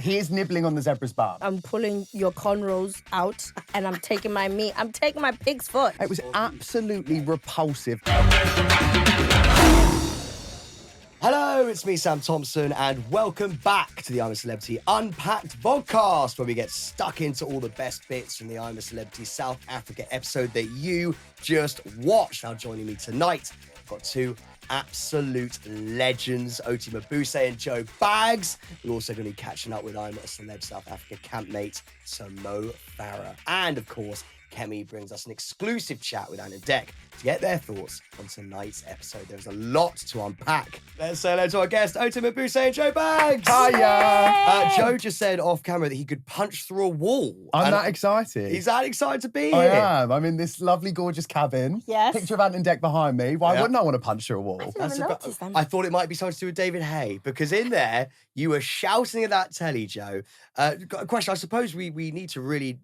He is nibbling on the zebra's bum. I'm pulling your cornrows out and I'm taking my meat. I'm taking my pig's foot. It was absolutely repulsive. Hello, it's me, Sam Thompson, and welcome back to the I'm a Celebrity Unpacked podcast, where we get stuck into all the best bits from the I'm a Celebrity South Africa episode that you just watched. Now, joining me tonight, I've got two absolute legends, Oti Mabuse and Joe Baggs. We're also going to be catching up with I'm a Celeb South Africa campmate, Sir Mo Farah. And, of course, Kemi brings us an exclusive chat with Ant and Dec to get their thoughts on tonight's episode. There's a lot to unpack. Let's say hello to our guest, Oti Mabuse and Joe Baggs. Hiya. Joe just said off camera that he could punch through a wall. I'm that excited. He's that excited to be I here. am. I'm in this lovely, gorgeous cabin. Yes. Picture of Ant and Dec behind me. Why wouldn't I want to punch through a wall? I thought it might be something to do with David Hay, because in there, you were shouting at that telly, Joe. Got a question. I suppose we need to really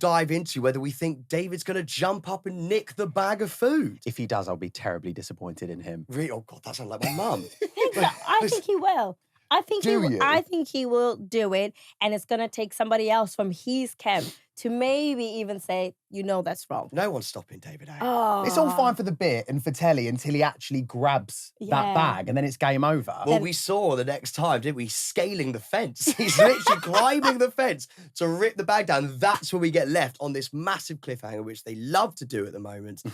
dive into whether we think David's going to jump up and nick the bag of food. If he does, I'll be terribly disappointed in him. Really? Oh, God, that sounds like my mum. I think he will. I think he will do it, and it's going to take somebody else from his camp to maybe even say, you know, that's wrong. No one's stopping David Hay. Oh. It's all fine for the bit and for telly until he actually grabs that bag, and then it's game over. Well, we saw the next time, didn't we? Scaling the fence. He's literally climbing the fence to rip the bag down. That's where we get left on this massive cliffhanger, which they love to do at the moment.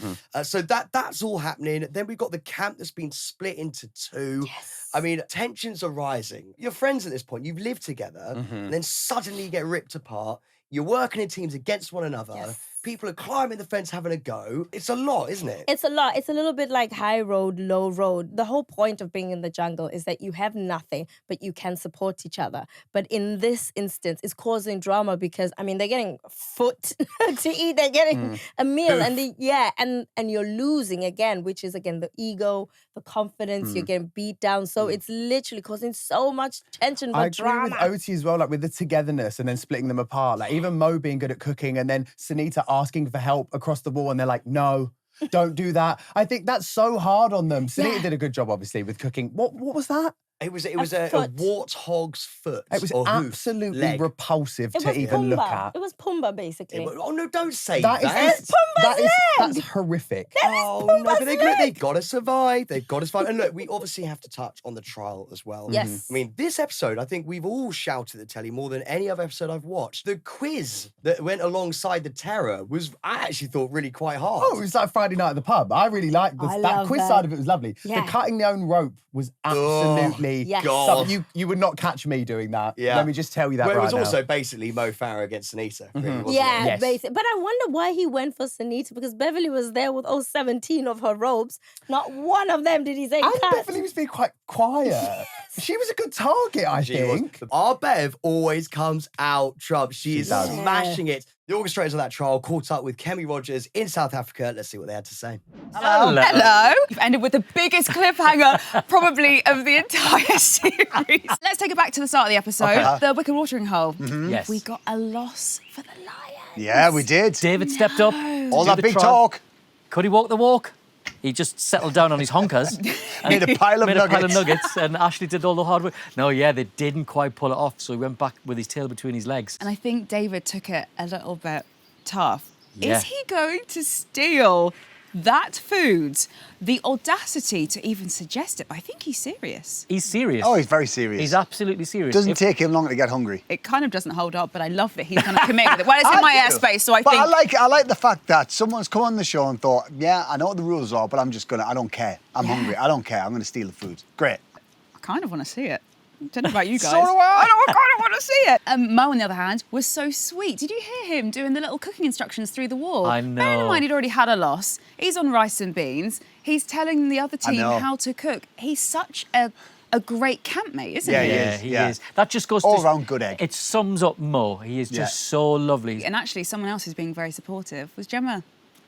So that's all happening. Then we've got the camp that's been split into two. Yes. I mean, tensions are rising. You're friends at this point. You've lived together, and then suddenly you get ripped apart. You're working in teams against one another. Yes. People are climbing the fence, having a go. It's a lot, isn't it? It's a lot. It's a little bit like high road, low road. The whole point of being in the jungle is that you have nothing, but you can support each other. But in this instance, it's causing drama because, I mean, they're getting foot to eat. They're getting a meal. And you're losing again, which is, again, the ego, the confidence. You're getting beat down. So it's literally causing so much tension, but drama. I agree with Oti as well, like with the togetherness and then splitting them apart. Like even Mo being good at cooking and then Sunita asking for help across the wall and they're like, no, don't do that. I think that's so hard on them. Sunita did a good job, obviously, with cooking. What was that? It was a warthog's foot. It was absolutely repulsive to even Pumbaa. look at. It was Pumbaa, basically. Oh, no, don't say that. That's horrific. Oh, no, but they've got to survive. They've got to survive. And look, we obviously have to touch on the trial as well. Yes. I mean, this episode, I think we've all shouted at the telly more than any other episode I've watched. The quiz that went alongside the terror I actually thought, really quite hard. Oh, it was like Friday night at the pub. I really liked that quiz side of it was lovely. Yeah. The cutting the own rope was absolutely... God. You would not catch me doing that. Yeah. Let me just tell you that Well, it was right also now. basically Mo Farah against Sunita. Really, wasn't it? Yeah, basically. But I wonder why he went for Sunita, because Beverly was there with all 17 of her robes. Not one of them did he say And cut. Beverly was being quite quiet. She was a good target, I think. Our Bev always comes out Trump. She is does. smashing it. The orchestrators of that trial caught up with Kemi Rogers in South Africa. Let's see what they had to say. Hello. You've ended with the biggest cliffhanger probably of the entire series. Let's take it back to the start of the episode. The wicked watering hole. Yes. We got a loss for the Lions. Yeah, we did. David stepped up. All that big talk. Could he walk the walk? He just settled down on his honkers. Made a pile of nuggets. And Ashley did all the hard work. No, yeah, they didn't quite pull it off, so he went back with his tail between his legs. And I think David took it a little bit tough. Yeah. Is he going to steal that food? The audacity to even suggest it. I think he's serious. He's serious. Oh, he's very serious. He's absolutely serious. Doesn't take him long to get hungry. It kind of doesn't hold up, but I love that he's going to commit with it. Well, it's in my airspace, so I think... I like the fact that someone's come on the show and thought, yeah, I know what the rules are, but I don't care. I'm hungry. I don't care. I'm going to steal the food. Great. I kind of want to see it. I don't know about you guys. So do I. I kind of want to see it. Mo, on the other hand, was so sweet. Did you hear him doing the little cooking instructions through the wall? I know. Bearing in mind he'd already had a loss. He's on rice and beans. He's telling the other team how to cook. He's such a great campmate, isn't he? Yeah, he is. That just goes all round good egg. It sums up Mo. He is just so lovely. And actually, someone else who's being very supportive was Gemma.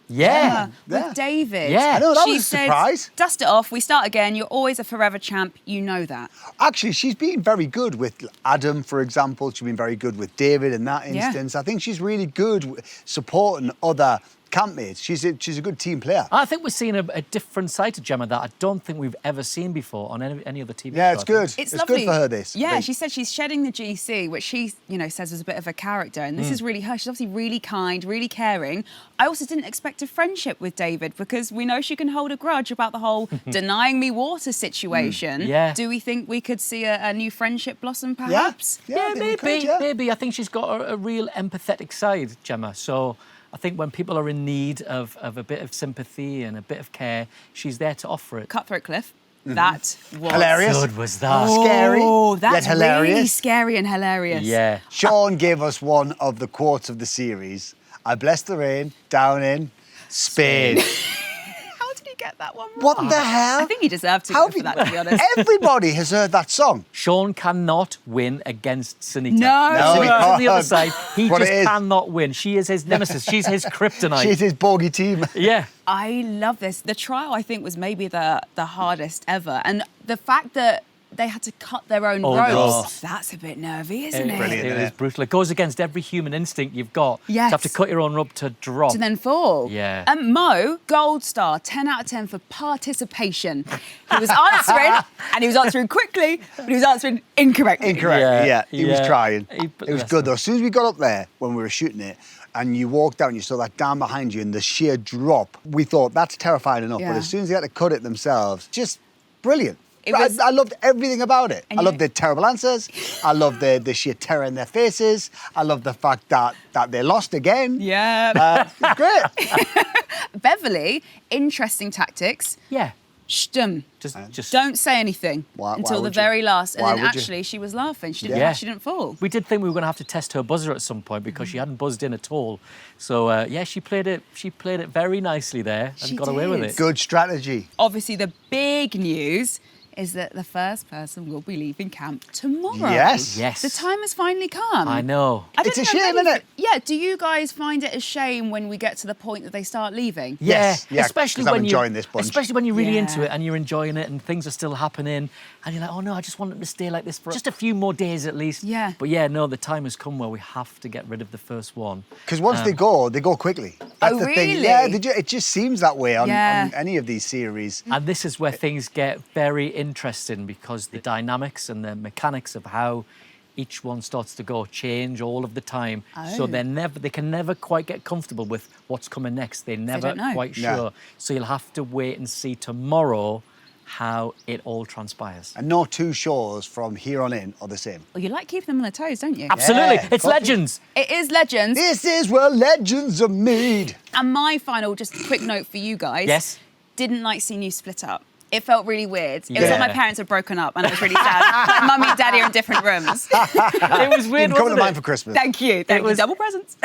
Yeah. With David. Yeah. I know, that She was a said, surprise. dust it off, we start again, you're always a forever champ, you know that. Actually, she's been very good with Adam, for example. She's been very good with David in that instance. I think she's really good supporting other campmates. She's a good team player. I think we're seeing a different side to Gemma that I don't think we've ever seen before on any other TV show. Yeah, it's good. It's good lovely for her, this. Yeah, she said she's shedding the GC, which she, says is a bit of a character, and this is really her. She's obviously really kind, really caring. I also didn't expect a friendship with David because we know she can hold a grudge about the whole denying me water situation. Yeah. Do we think we could see a new friendship blossom, perhaps? Yeah, I think we could, yeah. Maybe. I think she's got a real empathetic side, Gemma. So I think when people are in need of a bit of sympathy and a bit of care, she's there to offer it. Cutthroat Cliff. That was Hilarious. Good was that? Scary, Oh, yet that's hilarious. really scary and hilarious. Yeah. Sean gave us one of the quotes of the series. I bless the rain, down in Spain. How did he get that one wrong? What the hell? I think he deserved to How go for that, to be honest. Everybody has heard that song. Sean cannot win against Sunita. No. Sunita's on the No. other side. He What just it is. cannot win. She is his nemesis. She's his kryptonite. She's his bogey team. Yeah. I love this. The trial, I think, was maybe the hardest ever. And the fact that they had to cut their own ropes, ropes. that's a bit nervy, isn't it? Brilliant. It is brutal. It goes against every human instinct you've got. Yes. To have to cut your own rope to drop. To then fall. Yeah. And Mo, gold star, 10 out of 10 for participation. He was answering, and he was answering quickly, but he was answering incorrectly. Incorrect. Yeah, he was yeah. trying. He- It was good though. As soon as we got up there when we were shooting it, and you walked down, you saw that dam behind you and the sheer drop. We thought that's terrifying enough. Yeah. But as soon as they had to cut it themselves, just brilliant. It was- I loved everything about it. And I you- loved the terrible answers. I loved the sheer terror in their faces. I loved the fact that they lost again. Yeah. It's great. Beverly, interesting tactics. Yeah. Shtum. Just Don't say anything Why until the would you? very last. And Why then would you? actually, she was laughing. She didn't, Yeah. she didn't fall. We did think we were going to have to test her buzzer at some point because she hadn't buzzed in at all. So yeah, she played it very nicely there and She got away with did. it. Good strategy. Obviously, the big news is that the first person will be leaving camp tomorrow. Yes. Yes. The time has finally come. I know. I don't It's a think I'm shame, ready isn't it? Yeah, do you guys find it a shame when we get to the point that they start leaving? Yes, yeah, especially 'cause I'm when enjoying this bunch. especially when you're really Yeah. into it and you're enjoying it and things are still happening and you're like, oh no, I just want them to stay like this for just a few more days at least. Yeah. But yeah, no, the time has come where we have to get rid of the first one. Because once they go quickly. That's Oh, the thing. really? Yeah, it just seems that way on Yeah. any of these series. And this is where things get very interesting because the dynamics and the mechanics of how each one starts to go change all of the time. So Oh. they can never quite get comfortable with what's coming next. They're never don't know. quite Yeah. sure. So you'll have to wait and see tomorrow how it all transpires. And no two shows from here on in are the same. Well, you like keeping them on their toes, don't you? Absolutely. Yeah, It's coffee. legends. It is Legends. This is where legends are made. And my final, just quick note for you guys. Yes. Didn't like seeing you split up. It felt really weird. It was Yeah. like my parents had broken up and I was really sad. Like Mummy and Daddy are in different rooms. It was You weird, can come to wasn't mine it? for Christmas. Thank you. Thank you. was- Double presents.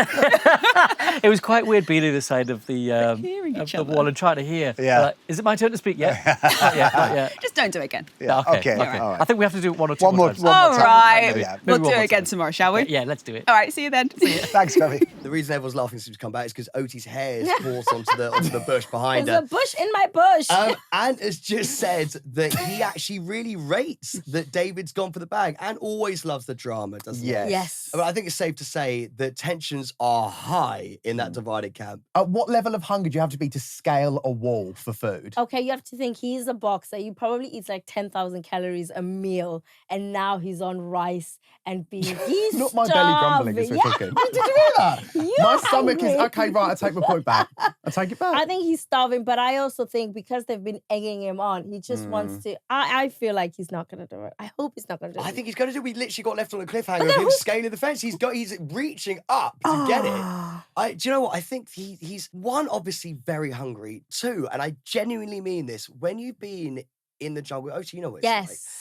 It was quite weird being either side of the hearing of each the other. wall and trying to hear. Yeah. Like, is it my turn to speak? Yeah. Not yet, not yet. Just don't do it again. Yeah, okay, okay. all right. I think we have to do it one or two One more- times. one more All time. right. Maybe. Maybe We'll one do more it again time. tomorrow, shall we? Yeah, let's do it. All right. See you then. Thanks, Kemi. The reason everyone's laughing since we come back is because Oti's hair is forced onto the bush behind There's her. a bush in my bush. Ant has just said that he actually really rates that David's gone for the bag and always loves the drama, doesn't Yes. he? Yes. But I think it's safe to say that tensions are high in that divided camp. At what level of hunger do you have to be to scale a wall for food? Okay, you have to think he's a boxer. He probably eats like 10,000 calories a meal, and now he's on rice and beans. He's Not my belly grumbling as we're starving. cooking. Did you hear that? You're My stomach is hungry. okay. Right, I take my point back. I take it back. I think he's starving, but I also think because they've been egging him on, he just wants to. I feel like he's not going to do it. I hope he's not going to do it. I think he's going to do. We literally got left on a cliffhanger of him scaling the fence. He's reaching up to get it. Do you know what? I think he's one, obviously very hungry. Two, and I genuinely mean this. When you've been in the jungle, you know what it's like. Yes.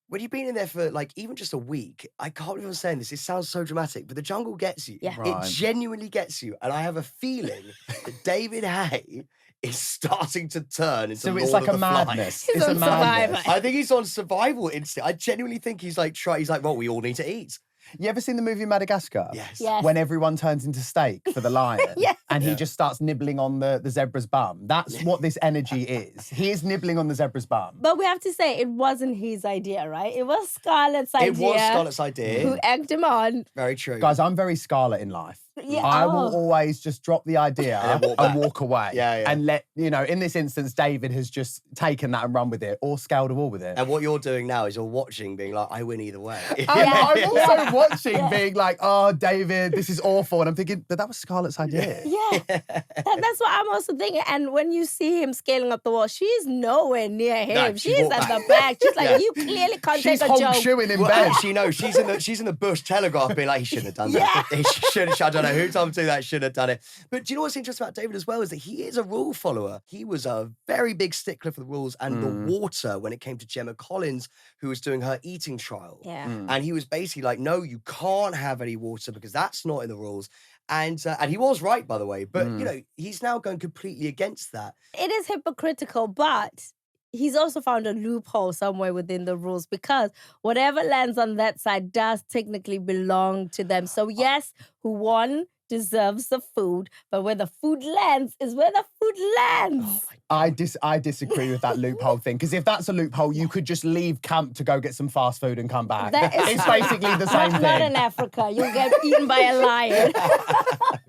When you've been in there for like even just a week, I can't believe I'm saying this. It sounds so dramatic, but the jungle gets you. Yeah. Right. It genuinely gets you, and I have a feeling that David Hay is starting to turn into So it's Lord like of a the Flies. madness. He's It's a on madness. Survivor. I think he's on survival instinct. I genuinely think he's like well, we all need to eat. You ever seen the movie Madagascar? Yes. Yes. When everyone turns into steak for the lion? Yes. and he just starts nibbling on the zebra's bum. That's what this energy is. He is nibbling on the zebra's bum. But we have to say, it wasn't his idea, right? It was Scarlett's idea. It was Scarlett's idea. Who egged him on. Very true. Guys, I'm very Scarlett in life. Yeah, I will always just drop the idea and walk away. Yeah. And let, in this instance, David has just taken that and run with it or scaled a wall with it. And what you're doing now is you're watching, being like, I win either way. I'm also watching, being like, oh, David, this is awful. And I'm thinking, but that was Scarlett's idea. Yeah. That's what I'm also thinking. And when you see him scaling up the wall, she's nowhere near him. No, she's at the back. She's like, you clearly can't She's take a honk joke. shoeing in Well, bed. actually, no, she's in the bush telegraph being like, he shouldn't have done that. He should have, I don't know who told him to do that, should have done it. But do you know what's interesting about David as well is that he is a rule follower. He was a very big stickler for the rules and the water when it came to Gemma Collins, who was doing her eating trial. Yeah. And he was basically like, no, you can't have any water because that's not in the rules. And he was right, by the way. But, he's now going completely against that. It is hypocritical, but he's also found a loophole somewhere within the rules because whatever lands on that side does technically belong to them. So yes, who won deserves the food, but where the food lands is where the food lands. I disagree with that loophole thing, because if that's a loophole, you could just leave camp to go get some fast food and come back. It's basically the same thing. Not in Africa. You'll get eaten by a lion.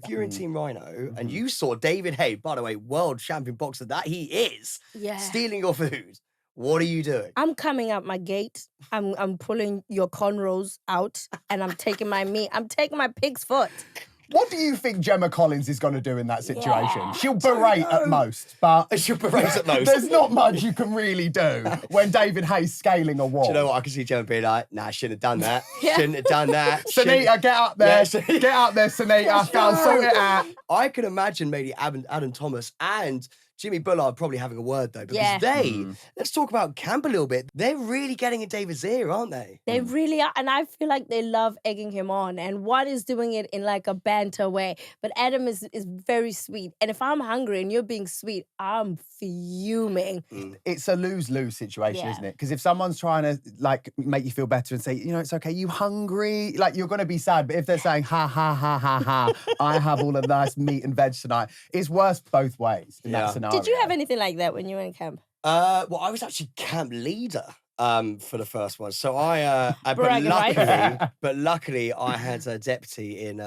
If you're in Team Rhino and you saw David Hay, by the way, world champion boxer that he is, stealing your food, what are you doing? I'm coming out my gate. I'm pulling your cornrows out and I'm taking my meat. I'm taking my pig's foot. What do you think Gemma Collins is going to do in that situation? Yeah. She'll berate at most, but She'll berate at most. there's not much you can really do when David Hay's scaling a wall. Do you know what? I can see Gemma being like, nah, I shouldn't have done that. Shouldn't have done that. Sunita, get up there. Yeah, Get up there, Sunita. Go and sort it out. I can imagine maybe Adam Thomas and Jimmy Bullard probably having a word though, because let's talk about camp a little bit. They're really getting in David's ear, aren't they? They really are. And I feel like they love egging him on. And one is doing it in like a banter way. But Adam is very sweet. And if I'm hungry and you're being sweet, I'm fuming. It's a lose-lose situation, isn't it? Because if someone's trying to like make you feel better and say, it's okay, you hungry? Like, you're going to be sad. But if they're saying, ha, ha, ha, ha, ha, I have all the nice meat and veg tonight, it's worse both ways in that scenario. Did you have anything like that when you were in camp? Well, I was actually camp leader for the first one. So but luckily I had a deputy in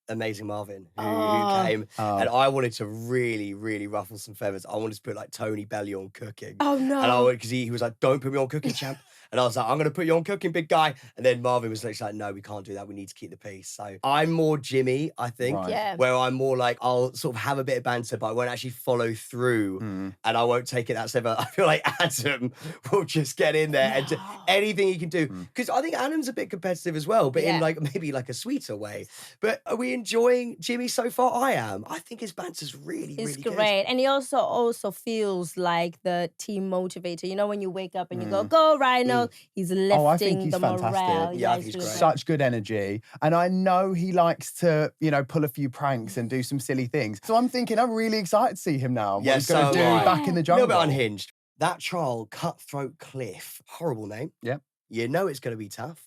Amazing Marvin who came, and I wanted to really, really ruffle some feathers. I wanted to put like Tony Belly on cooking. Oh no! And because he was like, "Don't put me on cooking, champ." And I was like, I'm going to put you on cooking, big guy. And then Marvin was like, no, we can't do that. We need to keep the peace. So I'm more Jimmy, I think, where I'm more like, I'll sort of have a bit of banter, but I won't actually follow through and I won't take it that step. I feel like Adam will just get in there and do anything he can do. Because I think Adam's a bit competitive as well, but in like maybe like a sweeter way. But are we enjoying Jimmy so far? I am. I think his banter's really, really good. It's great. And he also feels like the team motivator. You know, when you wake up and you go, Rhino. He's lifting I think he's the fantastic. morale. Yeah, I think he's great. Such good energy. And I know he likes to, pull a few pranks and do some silly things. So I'm thinking I'm really excited to see him now. What he's going to do back in the A jungle. little bit unhinged. That trial, Cutthroat Cliff, horrible name. Yeah. You know it's going to be tough.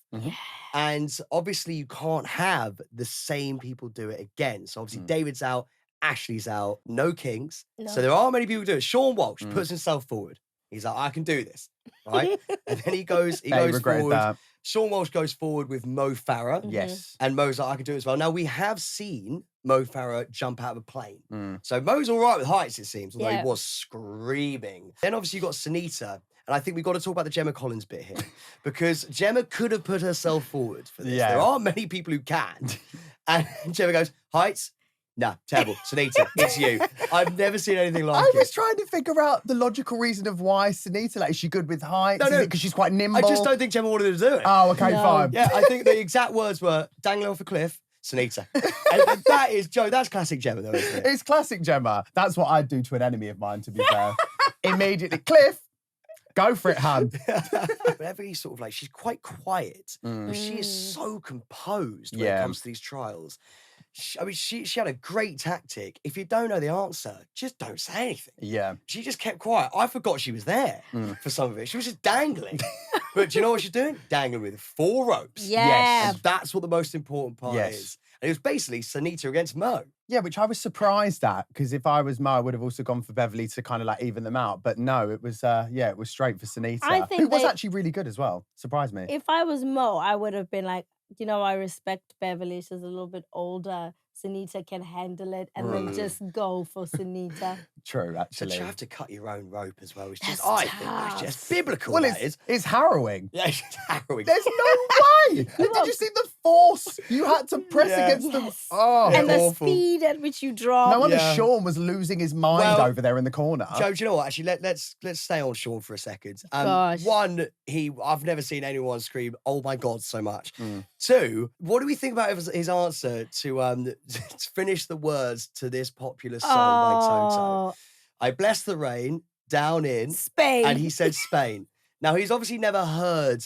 And obviously you can't have the same people do it again. So obviously David's out, Ashley's out, no kings. No. So there are many people who do it. Sean Walsh puts himself forward. He's like, I can do this, right? And then he goes forward. That. Sean Walsh goes forward with Mo Farah. Yes. And Mo's like, I can do it as well. Now, we have seen Mo Farah jump out of a plane. So Mo's all right with heights, it seems, although he was screaming. Then obviously you've got Sunita. And I think we've got to talk about the Gemma Collins bit here. Because Gemma could have put herself forward for this. Yeah. There aren't many people who can. And Gemma goes, heights? Nah, terrible. Sunita, it's you. I've never seen anything like it. I was trying to figure out the logical reason of why Sunita, like, is she good with heights? No. Is it because she's quite nimble? I just don't think Gemma wanted to do it. Oh, okay, No. fine. Yeah, I think the exact words were dangling off a cliff, Sunita. And that is, Joe, that's classic Gemma though, isn't it? It's classic Gemma. That's what I'd do to an enemy of mine, to be fair. Immediately, Cliff, go for it, hun. Whenever he's sort of like, she's quite quiet, but she is so composed when it comes to these trials. She had a great tactic. If you don't know the answer, just don't say anything. Yeah. She just kept quiet. I forgot she was there for some of it. She was just dangling. But do you know what she's doing? Dangling with 4 ropes. Yeah. And that's what the most important part is. And it was basically Sunita against Mo. Yeah, which I was surprised at, because if I was Mo, I would have also gone for Beverly to kind of like even them out. But no, it was it was straight for Sunita, I think who was they- actually really good as well. Surprised me. If I was Mo, I would have been like, I respect Beverly. She's a little bit older. Sunita can handle it, and then just go for Sunita. True, So actually. to have to cut your own rope as well is just, That's I think that's tough. just biblical. Well, that is. it's harrowing. Yeah, it's harrowing. There's no way. And did you see the force you had to press Yeah. against them? Yes. Oh, And the awful. speed at which you drop. no wonder Yeah. Sean was losing his mind Well, over there in the corner. Joe, do you know what? Actually, let's stay on Sean for a second. Gosh. One, I've never seen anyone scream, "Oh my God," so much. Mm. Two, what do we think about his answer to to finish the words to this popular song by Toto? Oh, I bless the rain down in, Spain. and he said Spain. Now he's obviously never heard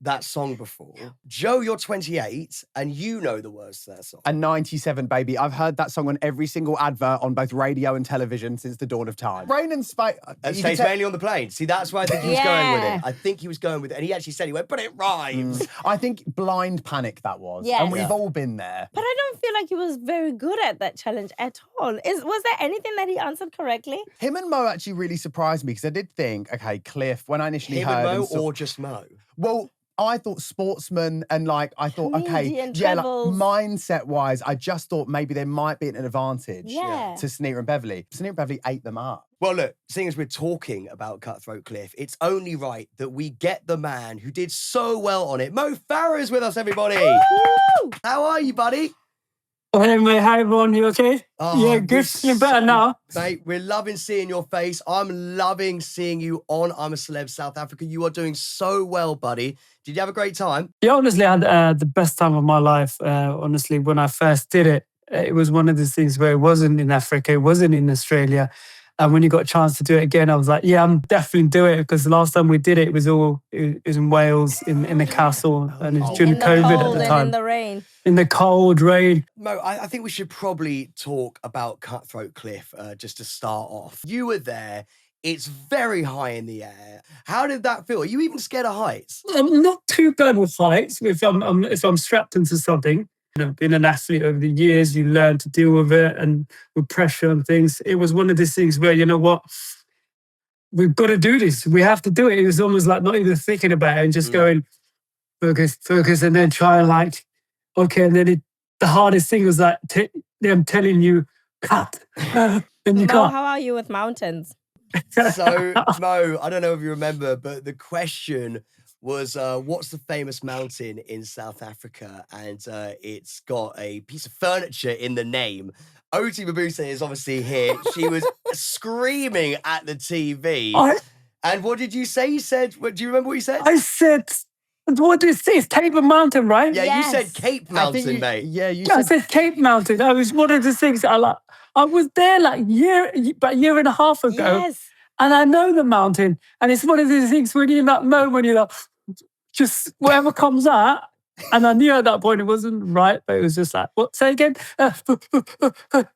that song before. Joe, you're 28 and you know the words to that song. And 97, baby. I've heard that song on every single advert on both radio and television since the dawn of time. Rain and Spain. And stays mainly on the plane. See, that's why I think he was going with Yeah. it. I think he was going with it. And he actually said, he went, but it rhymes. I think blind panic that was. Yes. And we've Yeah. all been there. But I don't feel like he was very good at that challenge at all. Was there anything that he answered correctly? Him and Mo actually really surprised me because I did think, okay, Cliff, when I initially Him heard and Mo saw- or just Mo? well, I thought sportsman and like I thought, Comedian, okay, yeah, like travels. mindset wise, I just thought maybe there might be an advantage Yeah. to Sunita and Beverly. Sunita and Beverly ate them up. Well, look, seeing as we're talking about Cutthroat Cliff, it's only right that we get the man who did so well on it. Mo Farah is with us, everybody. How are you, buddy? Hey mate, hi everyone, you okay? Oh, yeah, we're good. Feeling better so- now. Mate, we're loving seeing your face. I'm loving seeing you on I'm a Celeb South Africa. You are doing so well, buddy. Did you have a great time? Yeah, honestly, I had the best time of my life. Honestly, when I first did it, it was one of those things where it wasn't in Africa, it wasn't in Australia. And when you got a chance to do it again, I was like, yeah, I'm definitely doing it because the last time we did it, it was in Wales, in the castle, and it was during In the COVID cold at the and time. in the rain. In the cold rain. Mo, I think we should probably talk about Cutthroat Cliff just to start off. You were there. It's very high in the air. How did that feel? Are you even scared of heights? I'm not too bad with heights. If I'm strapped into something, being an athlete over the years, you learn to deal with it and with pressure and things. It was one of these things where, you know what, we've got to do this. We have to do it. It was almost like not even thinking about it and just going, focus, and then try and like, okay. And then the hardest thing was like them telling you, cut. And you Mo, can't. how are you with mountains? So, Mo, I don't know if you remember, but the question was, what's the famous mountain in South Africa? And it's got a piece of furniture in the name. Oti Mabuse is obviously here. She was screaming at the TV. And what did you say? You said, do you remember what you said? I said, what do you say? It's Table Mountain, right? Yeah, you said Yes. Cape I Mountain, think mate. Yeah, you I said said Cape Mountain. I was one of the things I was there like about a year and a half ago. Yes. And I know the mountain. And it's one of these things when you're in that moment, you're like, just whatever comes out. And I knew at that point it wasn't right, but it was just like, what? Say again?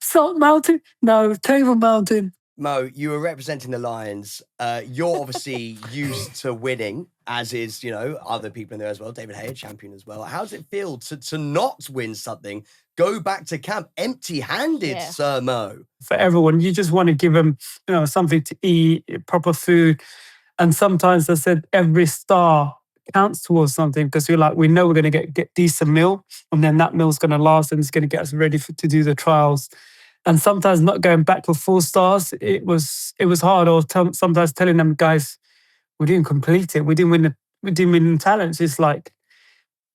Salt Mountain? No, Table Mountain. Mo, you were representing the Lions. You're obviously used to winning, as is, other people in there as well. David Hay, a champion as well. How does it feel to not win something? Go back to camp empty-handed, Yeah. Sir Mo. For everyone, you just want to give them, something to eat, proper food. And sometimes I said every star counts towards something because we know we're going to get decent meal, and then that meal's going to last and it's going to get us ready to do the trials. And sometimes not going back for 4 stars, it was hard. Or sometimes telling them, guys, we didn't complete it. We didn't win the talents. It's like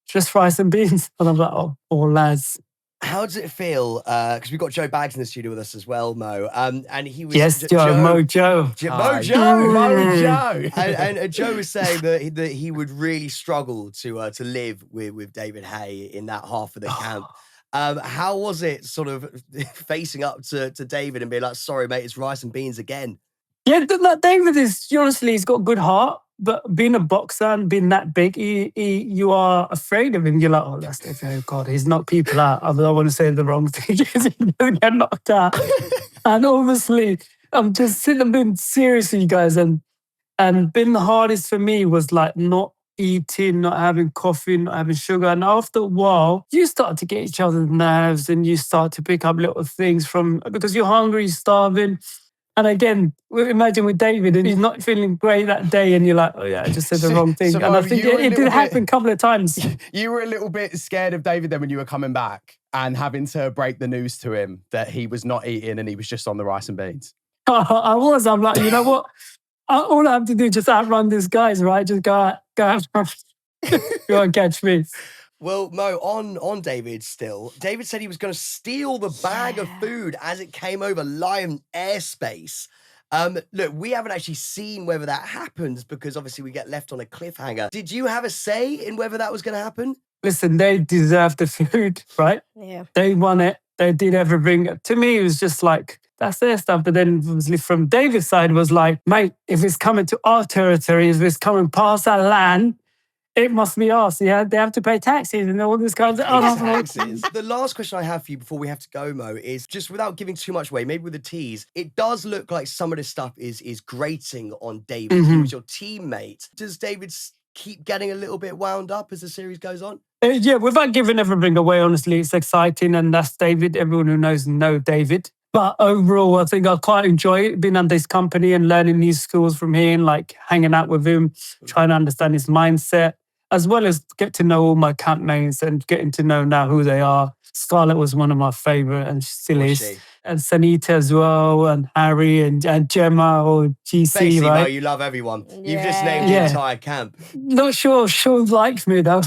just rice and beans. And I'm like, oh lads. How does it feel? Because we've got Joe Baggs in the studio with us as well, Mo. And he was Yes, Joe, Mojo. Mojo. And Joe was saying that he would really struggle to live with David Hay in that half of the camp. How was it sort of facing up to David and being like, sorry, mate, it's rice and beans again? Yeah, David is, honestly, he's got a good heart, but being a boxer and being that big, you are afraid of him. You're like, oh, that's David. Oh, God, he's knocked people out. I don't want to say the wrong thing because you don't get knocked out. And obviously, I'm just sitting being serious with you guys. And being the hardest for me was like not eating, not having coffee, not having sugar. And after a while, you start to get each other's nerves and you start to pick up little things because you're hungry, you're starving. And again, imagine with David, and he's not feeling great that day, and you're like, oh yeah, I just said the wrong thing. So, and Mo, I think you were a it did little happen a couple of times. You were a little bit scared of David then when you were coming back and having to break the news to him that he was not eating and he was just on the rice and beans. I was. I'm like, you know what? All I have to do is just outrun these guys, right? Just go out, go and catch me. Well, Mo, on David still, David said he was going to steal the bag of food as it came over Lion airspace. Look, we haven't actually seen whether that happens because obviously we get left on a cliffhanger. Did you have a say in whether that was going to happen? Listen, they deserve the food, right? Yeah. They won it. They did everything. To me, it was just like, that's their stuff. But then obviously from David's side, it was like, mate, if it's coming to our territory, if it's coming past our land, it must be us. Yeah, they have to pay taxes and all this kind of taxes. The last question I have for you before we have to go, Mo, is just without giving too much away, maybe with a tease, it does look like some of this stuff is grating on David. He was your teammate. Does David keep getting a little bit wound up as the series goes on? Yeah, without giving everything away, honestly, it's exciting. And that's David. Everyone who knows David. But overall, I think I quite enjoy it, being under his company and learning new skills from him, like hanging out with him, trying to understand his mindset, as well as get to know all my campmates and getting to know now who they are. Scarlett was one of my favourite and she still is. And Sanita as well, and Harry and Gemma or GC, Basically, right? Mo, you love everyone. You've just named the entire camp. Not sure Sean likes me though.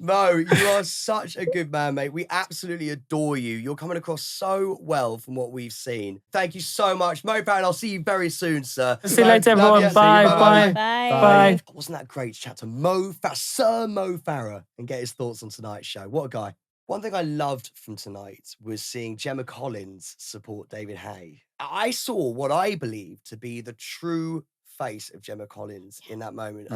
Mo, you are such a good man, mate. We absolutely adore you. You're coming across so well from what we've seen. Thank you so much. Mo Farah, I'll see you very soon, sir. See you later, everyone. You. Bye. Bye. Bye. Wasn't that great to chat to Sir Mo Farah, and get his thoughts on tonight's show? What a guy. One thing I loved from tonight was seeing Gemma Collins support David Haye. I saw what I believe to be the true face of Gemma Collins in that moment.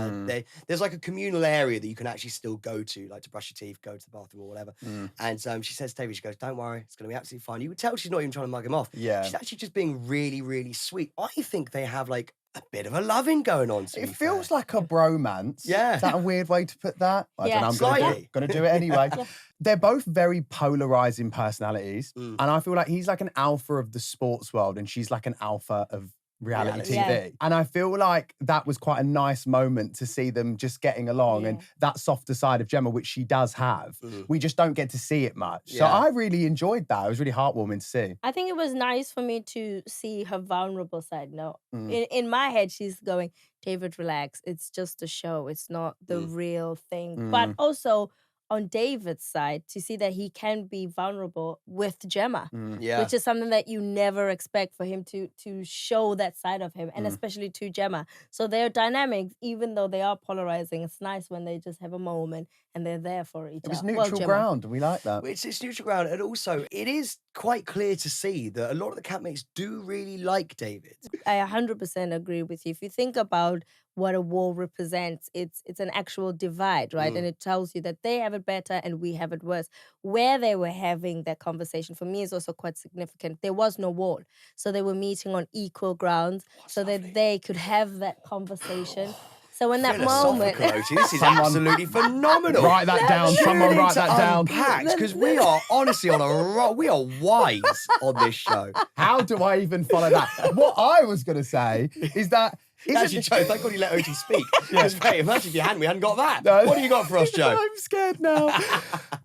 There's like a communal area that you can actually still go to, like to brush your teeth, go to the bathroom or whatever. And she says to David, she goes, don't worry, it's going to be absolutely fine. You would tell she's not even trying to mug him off. Yeah. She's actually just being really, really sweet. I think they have like a bit of a loving going on. It feels like a bromance. Yeah. Is that a weird way to put that? I Yeah. don't know. I'm going to do it anyway. Yeah. They're both very polarizing personalities. And I feel like he's like an alpha of the sports world and she's like an alpha of reality TV. Yeah. And I feel like that was quite a nice moment to see them just getting along and that softer side of Gemma, which she does have. We just don't get to see it much. So I really enjoyed that. It was really heartwarming to see. I think it was nice for me to see her vulnerable side. No, in my head, she's going, David, relax. It's just a show. It's not the real thing. But also on David's side, to see that he can be vulnerable with Gemma, which is something that you never expect for him to show that side of him, and especially to Gemma. So their dynamics, even though they are polarizing, it's nice when they just have a moment and they're there for each other. It was neutral ground, and we like that. It's neutral ground, and also it is quite clear to see that a lot of the campmates do really like David. I 100% agree with you. If you think about what a war represents, it's an actual divide, right? And it tells you that they have it better and we have it worse. Where they were having that conversation, for me, is also quite significant. There was no wall. So they were meeting on equal grounds so that they could have that conversation. So in that moment... Oti, this is absolutely phenomenal. Write that down. Someone write that down. Because we are honestly on a roll. We are wise on this show. How do I even follow that? What I was going to say is that... Actually, Joe, thank God you let Oti speak. Because, mate, imagine if you hadn't, we hadn't got that. No. What do you got for us, Joe? I'm scared now.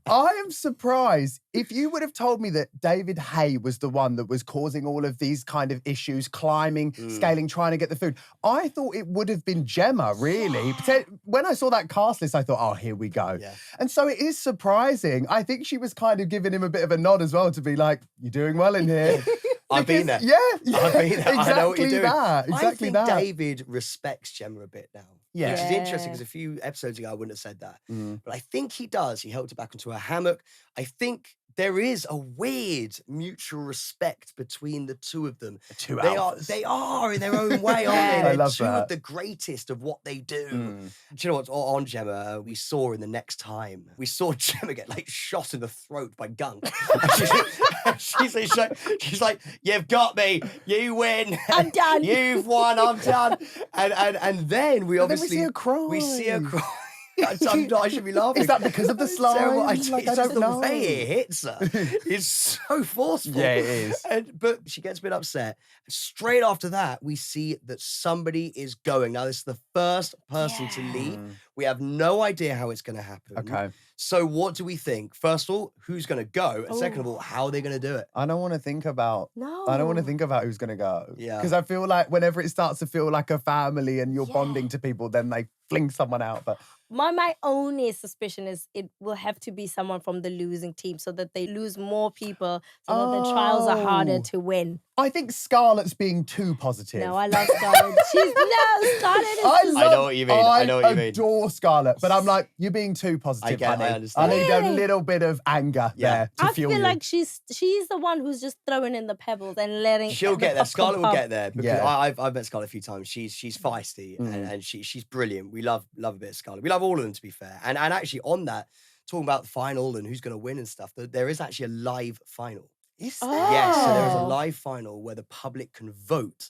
I am surprised. If you would have told me that David Haye was the one that was causing all of these kind of issues, climbing, scaling, trying to get the food, I thought it would have been Gemma, really. When I saw that cast list, I thought, oh, here we go. Yeah. And so it is surprising. I think she was kind of giving him a bit of a nod as well to be like, you're doing well in here. I've been there. Yeah. I've been there. Exactly I know what you're doing. Exactly I think that. David respects Gemma a bit now. Yeah. Which is interesting because a few episodes ago I wouldn't have said that. But I think he does. He helped her back into a hammock. I think there is a weird mutual respect between the two of them. Two They are in their own way, aren't they? I They're love two of that. the greatest of what they do. Do you know what's on Gemma? We saw in the next time, we saw Gemma get like shot in the throat by Gunk. And she's like, you've got me, you win. I'm done. You've won, I'm done. And then we But then obviously we see her cry. I should be laughing. Is that because of the It's terrible. slime? It's Like, I just don't the know. way it hits her. It's so forceful. Yeah, it is. But she gets a bit upset. Straight after that, we see that somebody is going. Now, this is the first person to leave. We have no idea how it's going to happen. Okay. So what do we think? First of all, who's going to go? And second of all, how are they going to do it? I don't want to think about. No. I don't want to think about who's going to go. Yeah. Because I feel like whenever it starts to feel like a family and you're bonding to people, then they fling someone out. But My only suspicion is it will have to be someone from the losing team so that they lose more people so that the trials are harder to win. I think Scarlett's being too positive. No, I love Scarlett. Scarlett is I know what you mean. I know what you mean. I adore Scarlett, but I'm like, you're being too positive, I honey. understand. I need a Really? little bit of anger there to I fuel feel you. like she's the one who's just throwing in the pebbles and letting She'll the get there. popcorn Scarlett will pop. get there because Yeah. I've met Scarlett a few times. She's feisty and she's brilliant. We love a bit of Scarlett. We love all of them, to be fair. And actually on that, talking about the final and who's going to win and stuff, there is actually a live final. Is Oh. there? Yes, so there is a live final where the public can vote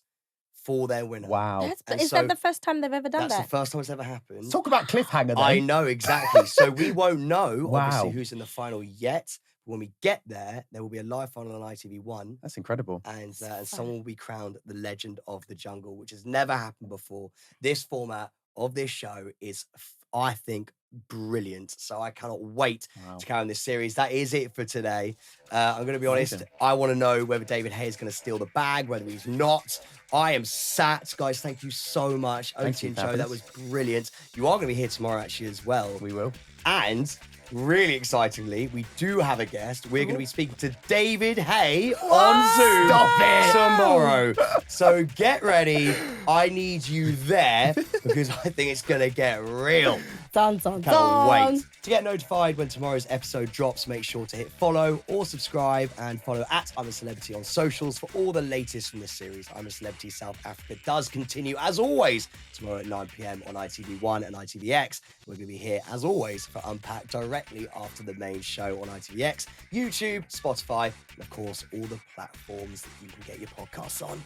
for their winner. Wow. And Is so that the first time they've ever done That's that? the first time it's ever happened. Let's talk about cliffhanger then. I know, exactly. So we won't know, obviously, Wow. who's in the final yet. But when we get there will be a live final on ITV1. That's incredible. And someone will be crowned the Legend of the Jungle, which has never happened before. This format of this show is, I think, brilliant. So I cannot wait to carry on this series. That is it for today. I'm going to be honest. I want to know whether David Hay is going to steal the bag, whether he's not. I am sat. Guys, thank you so much. Oti and Joe, that was brilliant. You are going to be here tomorrow, actually, as well. We will. And really excitingly, we do have a guest. We're going to be speaking to David Hay on Zoom tomorrow. So get ready. I need you there because I think it's going to get real. Cannot wait. To get notified when tomorrow's episode drops, make sure to hit follow or subscribe and follow at I'm a Celebrity on socials for all the latest from this series. I'm a Celebrity South Africa does continue, as always, tomorrow at 9 p.m. on ITV1 and ITVX. We're going to be here, as always, for Unpacked directly after the main show on ITVX, YouTube, Spotify, and, of course, all the platforms that you can get your podcasts on.